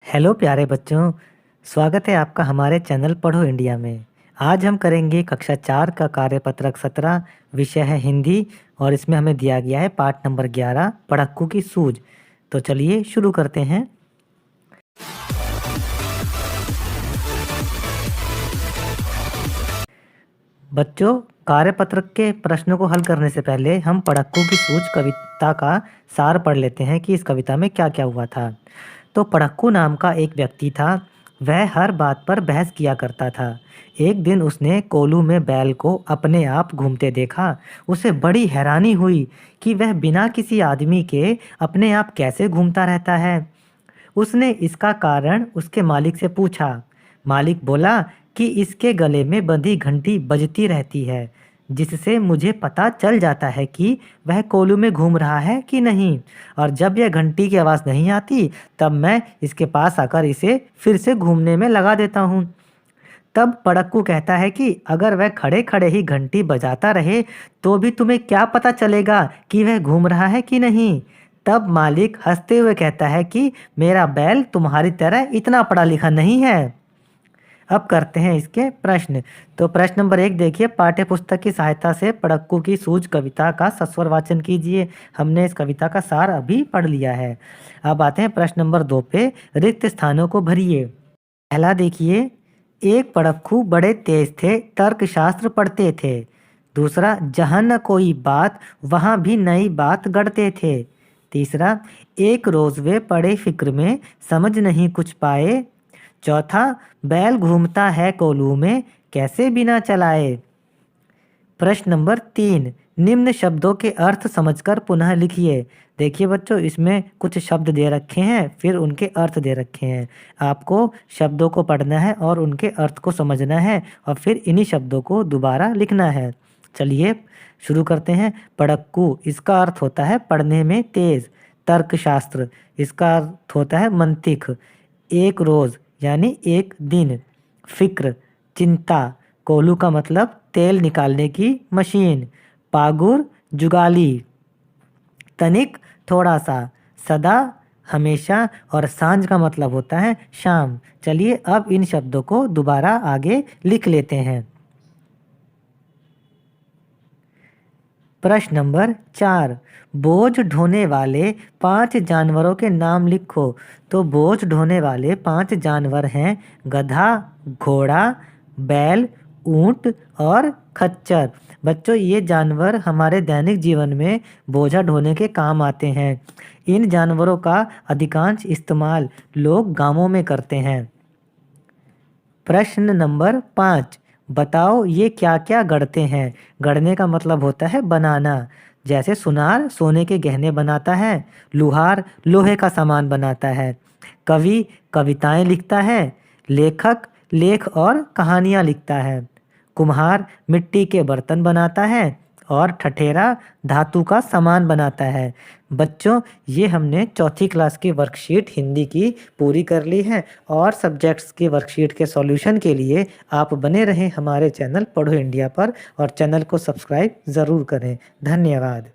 Hello प्यारे बच्चों, स्वागत है आपका हमारे चैनल पढ़ो इंडिया में। आज हम करेंगे कक्षा 4 का कार्यपत्रक 17, विषय है हिंदी और इसमें हमें दिया गया है पाठ नंबर 11 पढ़क्कू की सूझ। तो चलिए शुरू करते हैं। बच्चों, कार्यपत्रक के प्रश्नों को हल करने से पहले हम पढ़क्कू की सूझ कविता का सार पढ़ लेते हैं कि इस कविता में क्या क्या हुआ था। तो पढ़क्कू नाम का एक व्यक्ति था। वह हर बात पर बहस किया करता था। एक दिन उसने कोल्हू में बैल को अपने आप घूमते देखा। उसे बड़ी हैरानी हुई कि वह बिना किसी आदमी के अपने आप कैसे घूमता रहता है। उसने इसका कारण उसके मालिक से पूछा। मालिक बोला कि इसके गले में बंधी घंटी बजती रहती है, जिससे मुझे पता चल जाता है कि वह कोल्हू में घूम रहा है कि नहीं। और जब यह घंटी की आवाज़ नहीं आती, तब मैं इसके पास आकर इसे फिर से घूमने में लगा देता हूँ। तब पढ़क्कू कहता है कि अगर वह खड़े खड़े ही घंटी बजाता रहे, तो भी तुम्हें क्या पता चलेगा कि वह घूम रहा है कि नहीं। तब मालिक हंसते हुए कहता है कि मेरा बैल तुम्हारी तरह इतना पढ़ा लिखा नहीं है। अब करते हैं इसके प्रश्न। तो प्रश्न नंबर 1 देखिए, पाठ्य पुस्तक की सहायता से पढ़क्कू की सूझ कविता का सस्वर वाचन कीजिए। हमने इस कविता का सार अभी पढ़ लिया है। अब आते हैं प्रश्न नंबर 2 पे, रिक्त स्थानों को भरिए। पहला देखिए, एक पढ़क्कू बड़े तेज थे, तर्कशास्त्र पढ़ते थे। दूसरा, जहाँ न कोई बात वहाँ भी नई बात गढ़ते थे। तीसरा, एक रोज वे पड़े फिक्र में, समझ नहीं कुछ पाए। चौथा, बैल घूमता है कोल्हू में, कैसे बिना चलाए। प्रश्न नंबर 3, निम्न शब्दों के अर्थ समझकर पुनः लिखिए। देखिए बच्चों, इसमें कुछ शब्द दे रखे हैं, फिर उनके अर्थ दे रखे हैं। आपको शब्दों को पढ़ना है और उनके अर्थ को समझना है और फिर इन्हीं शब्दों को दोबारा लिखना है। चलिए शुरू करते हैं। पढ़क्कू, इसका अर्थ होता है पढ़ने में तेज। तर्कशास्त्र, इसका अर्थ होता है मंतिक। एक रोज यानी एक दिन। फिक्र, चिंता। कोल्हू का मतलब तेल निकालने की मशीन। पागुर, जुगाली। तनिक, थोड़ा सा। सदा, हमेशा। और सांझ का मतलब होता है शाम। चलिए अब इन शब्दों को दोबारा आगे लिख लेते हैं। प्रश्न नंबर 4, बोझ ढोने वाले 5 जानवरों के नाम लिखो। तो बोझ ढोने वाले 5 जानवर हैं गधा, घोड़ा, बैल, ऊंट और खच्चर। बच्चों, ये जानवर हमारे दैनिक जीवन में बोझा ढोने के काम आते हैं। इन जानवरों का अधिकांश इस्तेमाल लोग गांवों में करते हैं। प्रश्न नंबर 5, बताओ ये क्या क्या गढ़ते हैं। गढ़ने का मतलब होता है बनाना। जैसे सुनार सोने के गहने बनाता है, लुहार लोहे का सामान बनाता है, कवि कविताएं लिखता है, लेखक लेख और कहानियां लिखता है, कुम्हार मिट्टी के बर्तन बनाता है और ठठेरा धातु का सामान बनाता है। बच्चों, ये हमने चौथी क्लास की वर्कशीट हिंदी की पूरी कर ली है और सब्जेक्ट्स की वर्कशीट के सॉल्यूशन के लिए आप बने रहें हमारे चैनल पढ़ो इंडिया पर और चैनल को सब्सक्राइब ज़रूर करें। धन्यवाद।